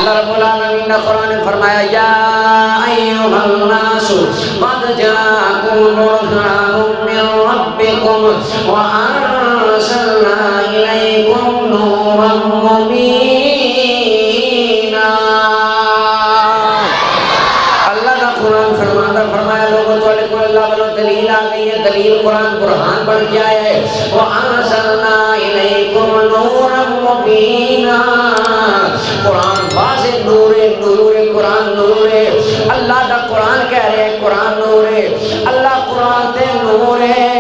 اللہ رب العالمین نے قرآن میں فرمایا یا ایھا الناس قد جاءکم برہان من ربکم وانزلنا الیکم نورا مبینا۔ اللہ کا قرآن فرمایا لوگوں تھوڑے کو اللہ بلو دلیل آ گئی ہے، دلیل قرآن برہان بن کے آیا ہے۔ وَأَنزَلْنَا إِلَيْكُمْ نُورًا مُبِينًا، قرآن واضح نور ہے، نور ہے، قرآن نور ہے۔ اللہ کا قرآن کہہ رہے ہیں قرآن نور ہے، اللہ قرآن تے نور ہے،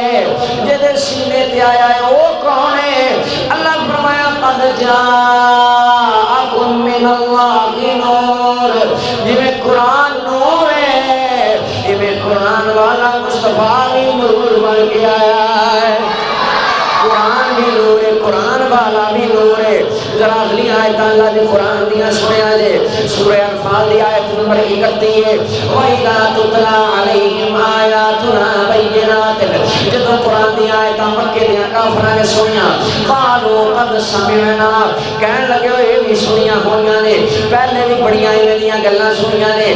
جدے سینے تے آیا ہے وہ کون ہے؟ اللہ فرمایا قد جاءکم من اللہ نور، جنہیں قرآن نور ہے، جنہیں قرآن والا مصطفیٰ بھی نور بن کے آیا ہے، قرآن بھی نور ہے، قرآن والا بھی نور ہے۔ ذرا اگلی آیت اللہ نے قرآن دیا سنیا جے، سورہ انفال دی آیت نمبر 31 ہے۔ وَإِذَا تُتْلَى عَلَيْهِمْ آيَاتُنَا بَيِّنَاتٍ، جدوں قرآن دی آیت مکے دیا کافراں نے سنیا، قالوا قد سمعنا، کہنے لگے ہو یہ بھی سنیا ہویاں نے، پہلے بھی بڑیاں انہاں دیاں گلاں سنیاں نے،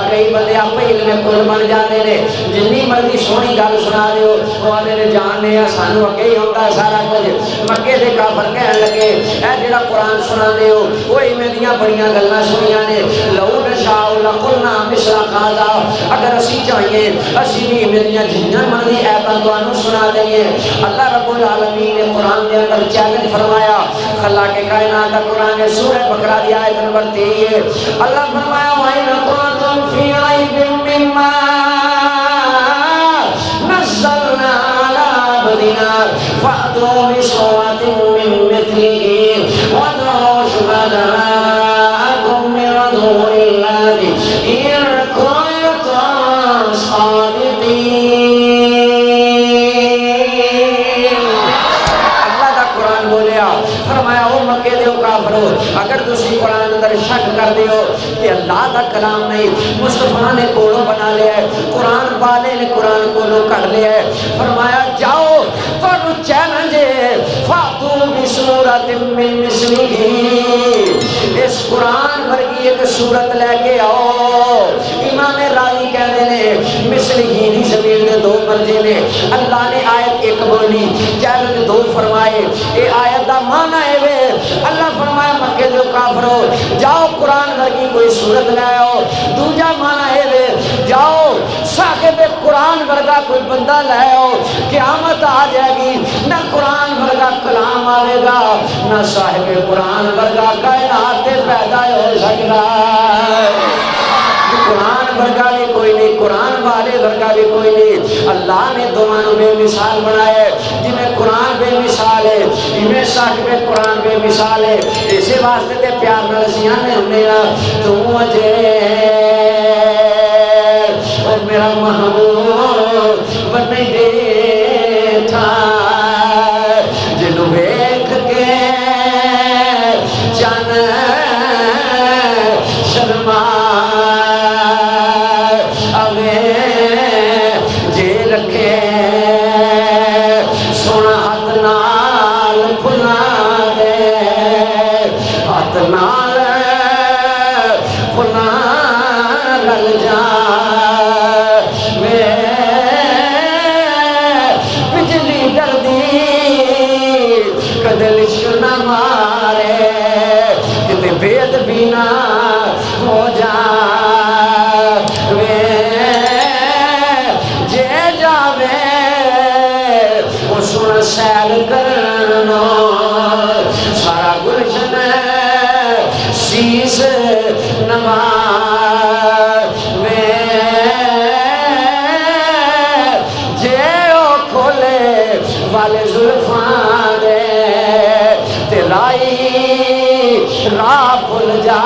کئی بندے آپ علم کل بن جاندے نے، جنی مرضی سونی گل سنا دیو وہ آدھے نے جاننے ہیں سانو اگے ہی ہوتا ہے سارا کچھ۔ مکے دے کافر کہنے لگے اے جڑا قرآن سنا دیو وہ ایویں دیاں بڑیاں گلاں سنیاں نے، لو نشاء لقلنا مثل هذا، اگر اسی چاہیے اسی بھی ایویں دیاں جنیاں مرضی ایتاں تانوں سنا دیں۔ اللہ رب العالمین نے قرآن دے اندر چیلنج فرمایا، خالق کائنات کا قرآن ہے، سورہ بقرہ دی آیت نمبر 23 ہے۔ اللہ فرمایا وَإِن كُنتُمْ فِي رَيْبٍ مِّمَّا نَزَّلْنَا عَلَىٰ عَبْدِنَا فَأْتُوا بِسُورَةٍ مِّن مِّثْلِهِ وَادْعُوا شُهَدَاءَكُم مِّن دُونِ اللَّهِ إِن كُنتُمْ صَادِقِينَ۔ اللہ کا قرآن بولیا، فرمایا او مکے دیو کافرو اگر تسی قرآن اندر شک کر دیو کہ اللہ کا کلام نہیں، مصطفیٰ نے کولوں بنا لیا ہے، قرآن والے نے قرآن کولوں کر لیا ہے، فرمایا جاؤ تو چیلنج ہے فاتو بسورۃ من مثلہ، اس قرآن ورگی ایک صورت لے کے آؤ۔ امام راضی کہتے ہیں مثلہ دی زمین میں دو مرجے نے، اللہ نے آیت ایک بولی چیلنج دو فرمائے، اے آیت دا معنی ہے وے اللہ فرمایا مکے دے کافرو جاؤ قرآن ورگی کوئی صورت لے آؤ، دوجا معنی ہے وے جاؤ صاحب قرآن ورگا کوئی بندہ لے آؤ، قیامت آ جائے گی نہ قرآن ورگا کلام آئے گا نہ صاحب قرآن ورگا کائنات پیدا ہو سکتا ہے۔ قرآن ورگا بھی کوئی نہیں، قرآن والے ورگا بھی کوئی نہیں۔ اللہ نے دونوں بے مثال بنائے، جنہیں قرآن بے مثال ہے انہیں صاحب قرآن بے مثال ہے۔ اسی واسطے تے پیار نال سیانے ہونے گا تو مجھے اور میرا محبوب بنے بیٹھا جنوں ویکھ کے چن شرما رکھے سونا ہاتھ نال پھلا دے، ہاتھ نال پھلا گل جا بجلی ڈردی کدل نہ مارے کتے بید بھی نہ ہو جا سیر کرنا سارا گلشن شیش نما جے او کھولے والے زلفاں دے تے رائی راہ بھول جا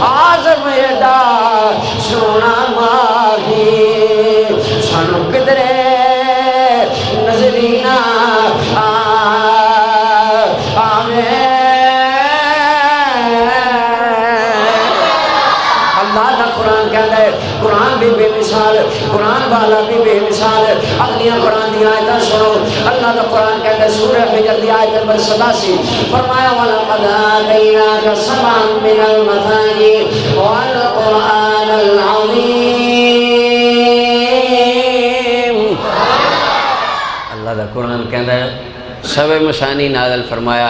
آزم ایڈا سونا ماہی سانو کدرے نظرینہ آمین۔ اللہ کا قرآن کہتا ہے قرآن بھی بے مثال قرآن والا بھی بے مثال اگلیاں قرآن دی آیتاں سنو اللہ دا قرآن کہتا ہے سورہ حجر دی آیت نمبر 87 فرمایا وَلَقَدْ آتَيْنَاكَ سَبْعًا مِنَ الْمَثَانِي وَالْقُرْآنَ الْعَظِيمَ اللہ دا قرآن کہتا ہے سبع مثانی نازل فرمایا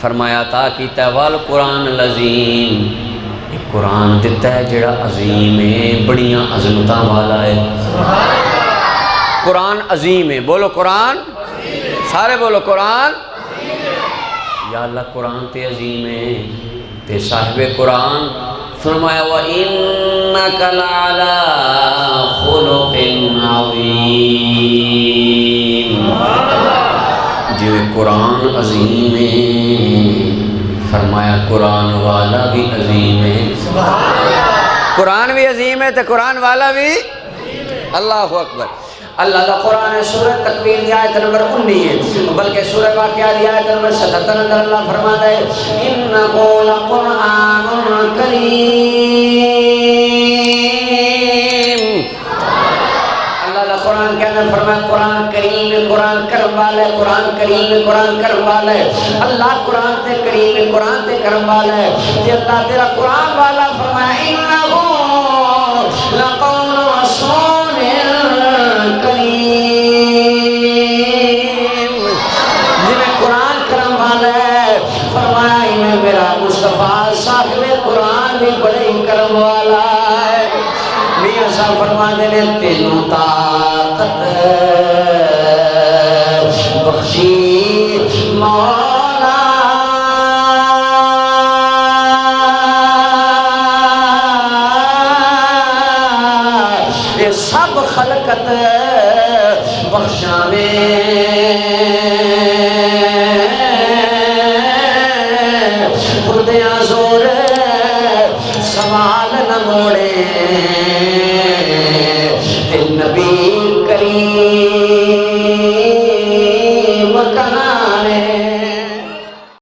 فرمایا عطا کیتا ہے والقرآن العظیم ایک قرآن دیتا ہے جڑا عظیم ہے بڑیاں عظمتاں والا ہے قرآن عظیم ہے بولو قرآن سارے بولو قرآن یا اللہ قرآن تے عظیم ہے تے صاحب قرآن فرمایا وَإِنَّكَ لَعَلَىٰ خُلُقٍ عَظِيمٍ جو قرآن عظیم ہے فرمایا قرآن والا بھی عظیم ہے قرآن بھی عظیم ہے تو قرآن والا بھی اللہ اکبر اللہ کا قرآن ہے سورہ تکویر دی آیت نمبر 19 بلکہ سورہ واقعہ دی آیت نمبر 77 اندر اللہ فرماتا ہے اِنَّهُ لَقُرْآنٌ کریم اللہ کا قرآن کہنا فرمایا قرآن کریم ہے قرآن کرم والا ہے قرآن کریم ہے قرآن کرم والا ہے اللہ قرآن تے کریم ہے قرآن تے کرم والا ہے کہ اللہ تیرا قرآن والا فرمایا اِنَّهُ لَقَوْلُ رَسُولٍ کریم جنہیں قرآن کرم والا ہے فرمایا انہیں میرا مصطفیٰ صاحب قرآن بھی بڑے ہی کرم والا ہے میاں صاحب فرما دینے تینوں طاقت بخشی مولا یہ سب خلقت بخشاویں خودیاں زور سوال نہ موڑے